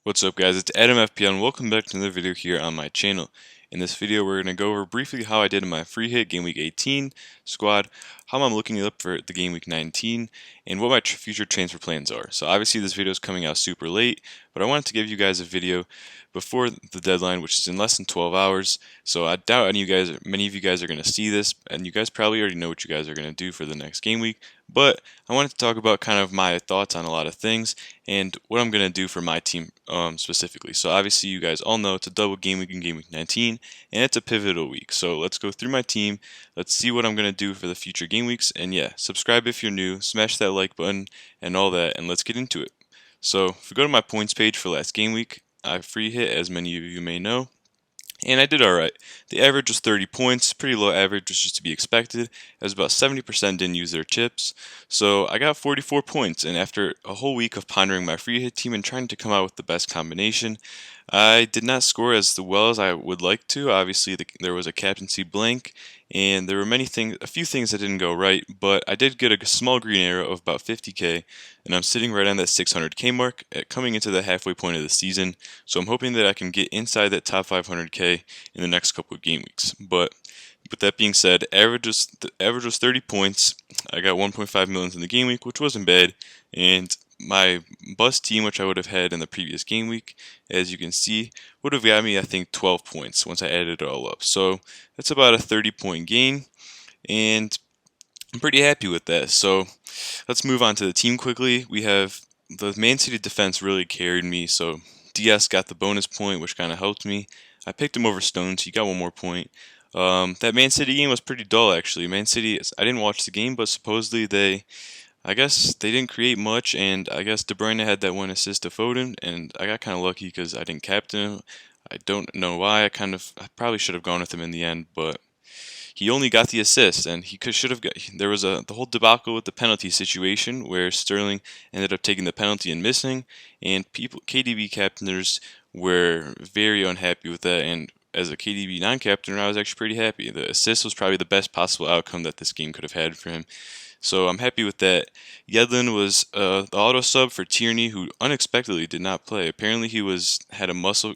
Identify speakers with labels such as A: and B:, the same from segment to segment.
A: What's up guys, it's Adam FPL and welcome back to another video here on my channel. In this video we're going to go over briefly how I did in my free hit game week 18 squad, how I'm looking up for the game week 19, and what my future transfer plans are. So obviously this video is coming out super late, but I wanted to give you guys a video before the deadline, which is in less than 12 hours. So I doubt many of you guys are going to see this, and you guys probably already know what you guys are going to do for the next game week. But I wanted to talk about kind of my thoughts on a lot of things and what I'm going to do for my team specifically. So obviously you guys all know it's a double game week in game week 19 and it's a pivotal week. So let's go through my team. Let's see what I'm going to do for the future game weeks. And yeah, subscribe if you're new, smash that like button and all that, and let's get into it. So if we go to my points page for last game week, I free hit, as many of you may know, and I did alright. The average was 30 points, pretty low average, which is to be expected, as about 70% didn't use their chips. So I got 44 points, and after a whole week of pondering my free hit team and trying to come out with the best combination, I did not score as well as I would like to. Obviously, there was a captaincy blank, and there were a few things that didn't go right, but I did get a small green arrow of about 50k, and I'm sitting right on that 600k mark coming into the halfway point of the season. So I'm hoping that I can get inside that top 500k in the next couple of game weeks. But with that being said, the average was 30 points. I got 1.5 millions in the game week, which wasn't bad, and my bust team, which I would have had in the previous game week, as you can see, would have got me, I think, 12 points once I added it all up. So that's about a 30-point gain, and I'm pretty happy with that. So let's move on to the team quickly. We have the Man City defense really carried me, so DS got the bonus point, which kind of helped me. I picked him over Stones, he got one more point. That Man City game was pretty dull, actually. Man City, I didn't watch the game, but supposedly I guess they didn't create much, and I guess De Bruyne had that one assist to Foden, and I got kind of lucky because I didn't captain him. I don't know why. I probably should have gone with him in the end, but he only got the assist, and should have got. There was the whole debacle with the penalty situation where Sterling ended up taking the penalty and missing, and KDB captainers were very unhappy with that. And as a KDB non-captainer, I was actually pretty happy. The assist was probably the best possible outcome that this game could have had for him. So I'm happy with that. Yedlin was the auto sub for Tierney, who unexpectedly did not play. Apparently he had muscle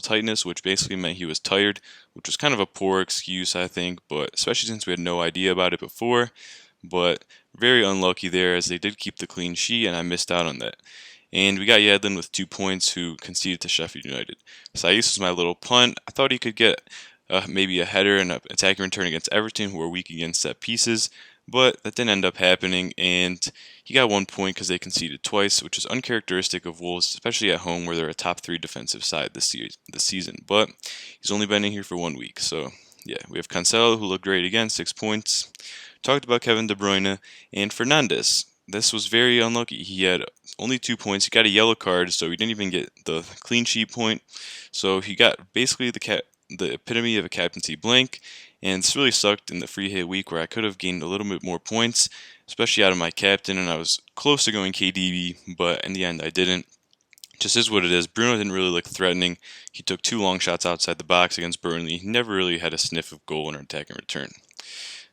A: tightness, which basically meant he was tired, which was kind of a poor excuse, I think, but especially since we had no idea about it before. But very unlucky there, as they did keep the clean sheet, and I missed out on that. And we got Yedlin with 2 points, who conceded to Sheffield United. Saiss was my little punt. I thought he could get maybe a header and an attacking return against Everton, who were weak against set pieces, but that didn't end up happening, and he got 1 point because they conceded twice, which is uncharacteristic of Wolves, especially at home where they're a top 3 defensive side this season. But he's only been in here for 1 week, so yeah. We have Cancelo, who looked great again, 6 points. Talked about Kevin De Bruyne, and Fernandes. This was very unlucky. He had only 2 points. He got a yellow card, so he didn't even get the clean sheet point. So he got basically the epitome of a captaincy blank, and this really sucked in the free hit week where I could have gained a little bit more points, especially out of my captain, and I was close to going KDB, but in the end I didn't. Just is what it is. Bruno didn't really look threatening. He took 2 long shots outside the box against Burnley. He never really had a sniff of goal in an attack and return.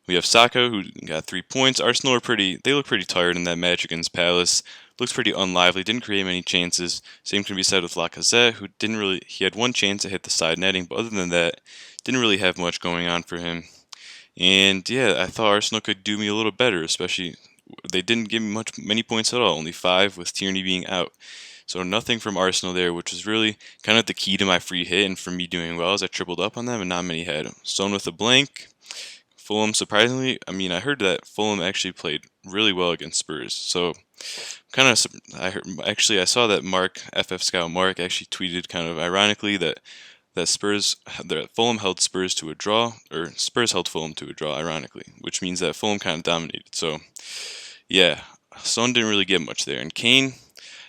A: We have Saka, who got 3 points. Arsenal look pretty tired in that match against Palace. Looks pretty unlively, didn't create many chances. Same can be said with Lacazette, who he had 1 chance to hit the side netting, but other than that, didn't really have much going on for him. And yeah, I thought Arsenal could do me a little better, especially they didn't give me many points at all, only 5 with Tierney being out. So nothing from Arsenal there, which was really kind of the key to my free hit and for me doing well, as I tripled up on them and not many had. Son with a blank. Fulham, surprisingly, I heard that Fulham actually played really well against Spurs. So I saw that FF Scout Mark actually tweeted kind of ironically that Fulham held Spurs to a draw, or Spurs held Fulham to a draw, ironically, which means that Fulham kind of dominated. So yeah, Son didn't really get much there, and Kane.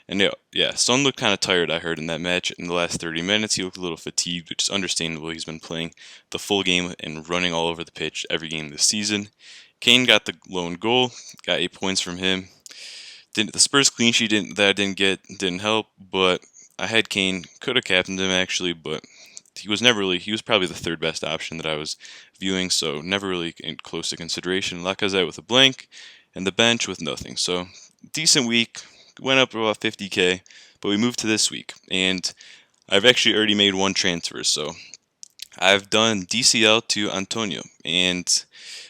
A: And yeah, Son looked kind of tired, I heard, in that match. In the last 30 minutes, he looked a little fatigued, which is understandable. He's been playing the full game and running all over the pitch every game this season. Kane got the lone goal, got 8 points from him. The Spurs clean sheet didn't help, but I had Kane, could have captained him actually, but he was probably the 3rd best option that I was viewing, so never really close to consideration. Lacazette with a blank, and the bench with nothing. So decent week. Went up about 50k, But we move to this week, and I've actually already made one transfer. So I've done DCL to Antonio, and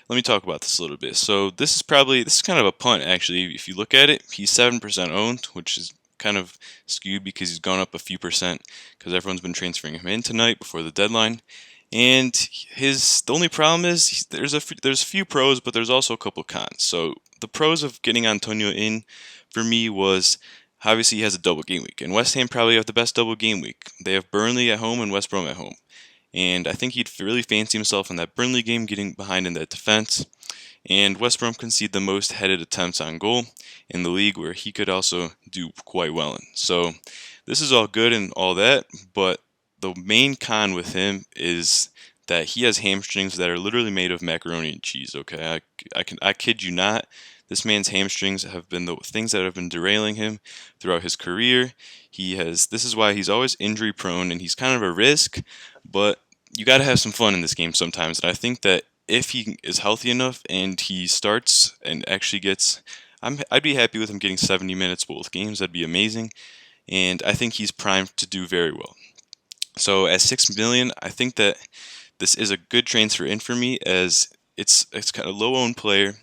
A: let me talk about this a little bit. So this is kind of a punt actually. If you look at it, he's 7% owned, which is kind of skewed because he's gone up a few percent because everyone's been transferring him in tonight before the deadline. And the only problem is there's a few pros, but there's also a couple cons. So the pros of getting Antonio in for me was obviously he has a double game week, and West Ham probably have the best double game week. They have Burnley at home and West Brom at home. And I think he'd really fancy himself in that Burnley game, getting behind in that defense. And West Brom concede the most headed attempts on goal in the league, where he could also do quite well in. So this is all good and all that, but the main con with him is that he has hamstrings that are literally made of macaroni and cheese. Okay, I kid you not. This man's hamstrings have been the things that have been derailing him throughout his career. This is why he's always injury prone, and he's kind of a risk, but you got to have some fun in this game sometimes. And I think that if he is healthy enough and he starts and actually gets, I'd be happy with him getting 70 minutes both games. That'd be amazing. And I think he's primed to do very well. So at 6 million, I think that this is a good transfer in for me, as it's kind of low-owned player.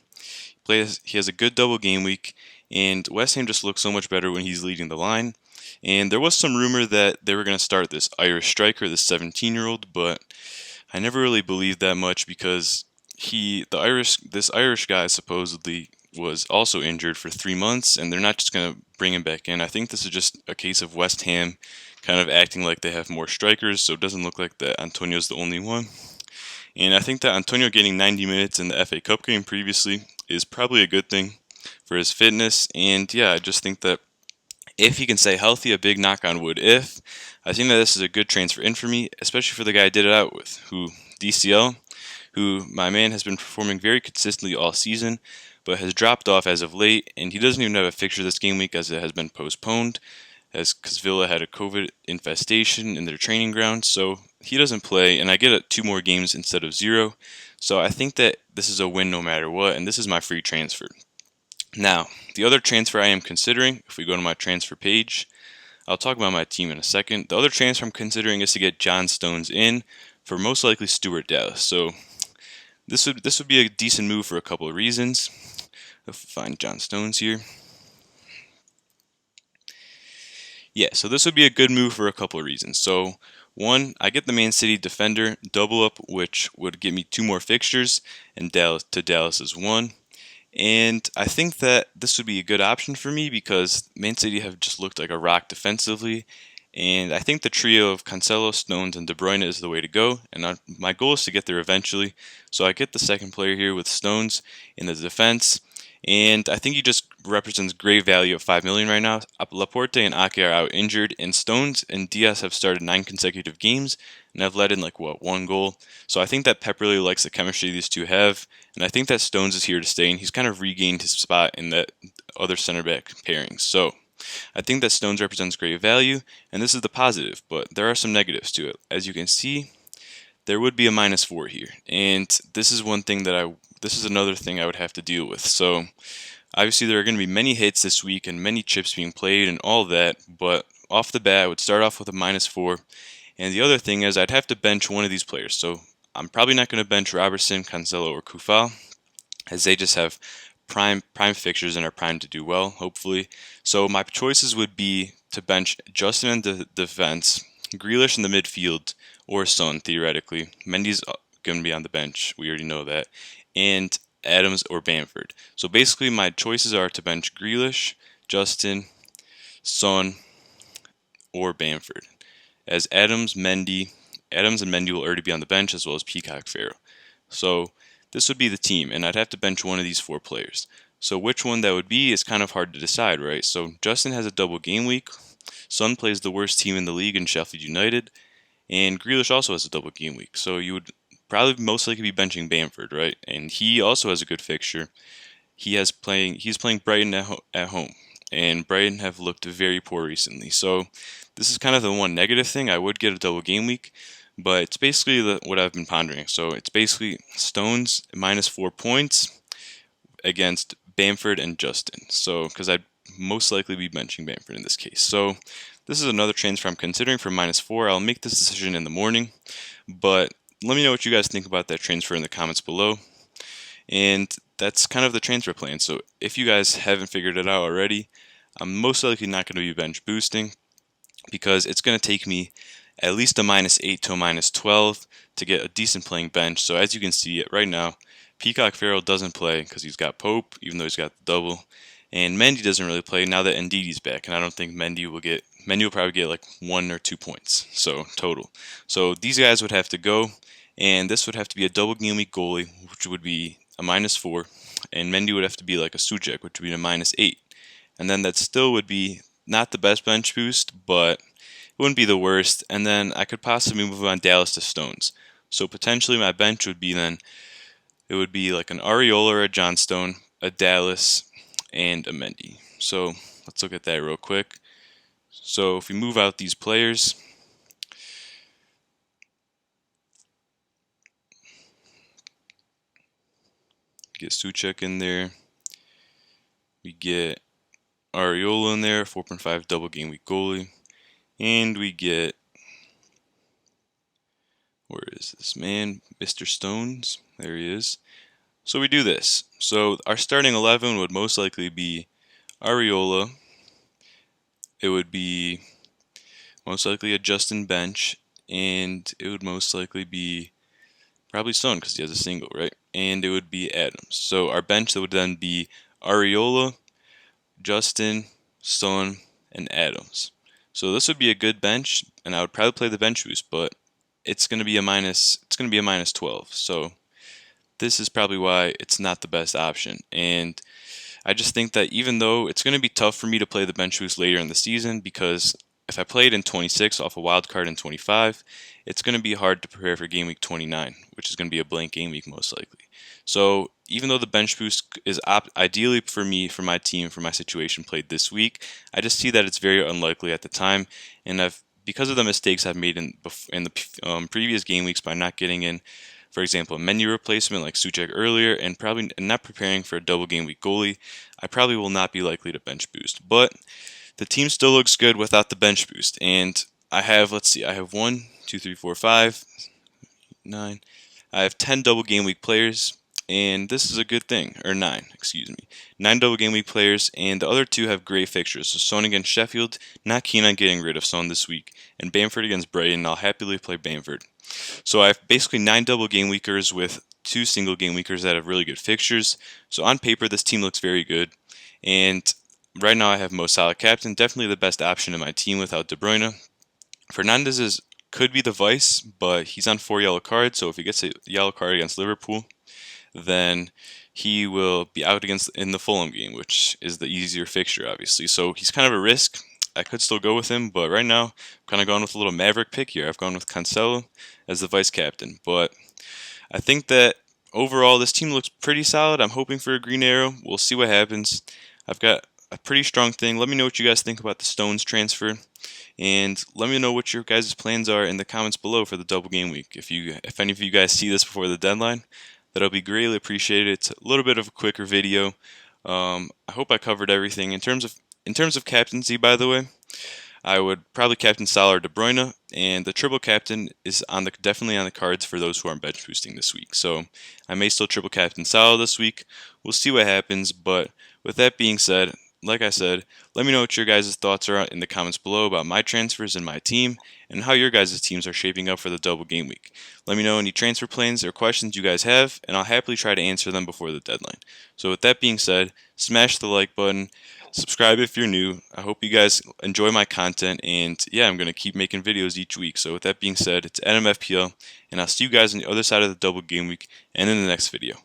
A: He has a good double game week, and West Ham just looks so much better when he's leading the line. And there was some rumor that they were going to start this Irish striker, this 17-year-old, but I never really believed that much because this Irish guy supposedly was also injured for 3 months, and they're not just going to bring him back in. I think this is just a case of West Ham kind of acting like they have more strikers, so it doesn't look like that Antonio's the only one. And I think that Antonio getting 90 minutes in the FA Cup game previously is probably a good thing for his fitness. And yeah, I just think that if he can stay healthy, a big knock on wood I think that this is a good transfer in for me, especially for the guy I did it out with, DCL, who my man has been performing very consistently all season, but has dropped off as of late, and he doesn't even have a fixture this game week as it has been postponed, because Villa had a COVID infestation in their training ground, so he doesn't play, and I get 2 more games instead of 0, so I think that this is a win no matter what, and this is my free transfer. Now, the other transfer I am considering, if we go to my transfer page, I'll talk about my team in a second. The other transfer I'm considering is to get John Stones in for most likely Stuart Dallas. So this would be a decent move for a couple of reasons. If we find John Stones here. Yeah, so this would be a good move for a couple of reasons. So one, I get the Man City defender double up, which would get me 2 more fixtures, and Dallas is 1. And I think that this would be a good option for me because Man City have just looked like a rock defensively. And I think the trio of Cancelo, Stones, and De Bruyne is the way to go. And my goal is to get there eventually. So I get the second player here with Stones in the defense. And I think he just represents great value at 5 million right now. Laporte and Ake are out injured, and Stones and Diaz have started 9 consecutive games and have led in 1 goal. So I think that Pep really likes the chemistry these two have, and I think that Stones is here to stay, and he's kind of regained his spot in that other center back pairing. So I think that Stones represents great value, and this is the positive, but there are some negatives to it. As you can see, there would be a -4 here, and this is another thing I would have to deal with. So obviously there are going to be many hits this week and many chips being played and all that, but off the bat I would start off with a -4. And the other thing is I'd have to bench one of these players. So I'm probably not going to bench Robertson, Cancelo, or Kufal, as they just have prime fixtures and are primed to do well, hopefully. So my choices would be to bench Justin in the defense, Grealish in the midfield, or Son, theoretically. Mendy's going to be on the bench. We already know that. And Adams or Bamford. So basically my choices are to bench Grealish, Justin, Son, or Bamford. As Adams and Mendy will already be on the bench, as well as Peacock Farrell. So this would be the team, and I'd have to bench one of these 4 players. So which one that would be is kind of hard to decide, right? So Justin has a double game week. Son plays the worst team in the league in Sheffield United. And Grealish also has a double game week. So you would probably most likely be benching Bamford, right? And he also has a good fixture. He's playing Brighton at home. And Brighton have looked very poor recently. So this is kind of the one negative thing. I would get a double game week, but it's basically what I've been pondering. So it's basically Stones -4 points against Bamford and Justin. So because most likely be benching Bamford in this case. So this is another transfer I'm considering for -4. I'll make this decision in the morning, but let me know what you guys think about that transfer in the comments below. And that's kind of the transfer plan. So if you guys haven't figured it out already, I'm most likely not going to be bench boosting because it's going to take me at least a -8 to a -12 to get a decent playing bench. So as you can see right now, Peacock Farrell doesn't play because he's got Pope, even though he's got the double. And Mendy doesn't really play now that Ndidi's back, and I don't think Mendy will probably get like 1 or 2 points, so total. So these guys would have to go, and this would have to be a double game week goalie, which would be a -4, and Mendy would have to be like a Suchek, which would be a -8. And then that still would be not the best bench boost, but it wouldn't be the worst. And then I could possibly move on Dallas to Stones. So potentially my bench would be then, it would be like an Areola or a Johnstone, a Dallas, and a Mendy. So let's look at that real quick. So if we move out these players, get Suchek in there, we get Areola in there, 4.5 double game week goalie, and we get, where is this man, Mr. Stones, there he is. So we do this. So our starting 11 would most likely be Areola. It would be most likely a Justin bench, and it would most likely be probably Stone because he has a single, right? And it would be Adams. So our bench would then be Areola, Justin, Stone, and Adams. So this would be a good bench, and I would probably play the bench boost, but it's going to be a -12. So this is probably why it's not the best option. And I just think that even though it's going to be tough for me to play the bench boost later in the season, because if I played in 26 off a wild card in 25, it's going to be hard to prepare for game week 29, which is going to be a blank game week most likely. So even though the bench boost is ideally for me, for my team, for my situation played this week, I just see that it's very unlikely at the time, and because of the mistakes I've made in the previous game weeks by not getting in, for example, a menu replacement like Suchek earlier, and probably not preparing for a double game week goalie, I probably will not be likely to bench boost. But the team still looks good without the bench boost. And I have, let's see, I have 1, 2, 3, 4, 5, 9. I have 10 double game week players, and this is a good thing. Or 9, excuse me. 9 double game week players, and the other 2 have great fixtures. So Son against Sheffield, not keen on getting rid of Son this week. And Bamford against Brighton, I'll happily play Bamford. So I have basically 9 double game weekers with 2 single game weekers that have really good fixtures. So on paper, this team looks very good. And right now I have Mo Salah captain, definitely the best option in my team without De Bruyne. Fernandes could be the vice, but he's on 4 yellow cards, so if he gets a yellow card against Liverpool, then he will be out in the Fulham game, which is the easier fixture, obviously. So he's kind of a risk. I could still go with him, but right now I'm kind of going with a little maverick pick here. I've gone with Cancelo as the vice captain, but I think that overall this team looks pretty solid. I'm hoping for a green arrow. We'll see what happens. I've got a pretty strong thing. Let me know what you guys think about the Stones transfer, and let me know what your guys' plans are in the comments below for the double game week. If any of you guys see this before the deadline, that'll be greatly appreciated. It's a little bit of a quicker video. I hope I covered everything in terms of captaincy. By the way, I would probably captain Salah or De Bruyne, and the triple captain is definitely on the cards for those who are bench boosting this week. So I may still triple captain Salah this week. We'll see what happens. But with that being said, like I said, let me know what your guys' thoughts are in the comments below about my transfers and my team, and how your guys' teams are shaping up for the double game week. Let me know any transfer plans or questions you guys have, and I'll happily try to answer them before the deadline. So with that being said, smash the like button, subscribe if you're new. I hope you guys enjoy my content, and yeah, I'm going to keep making videos each week. So with that being said, it's Adam FPL, and I'll see you guys on the other side of the double game week and in the next video.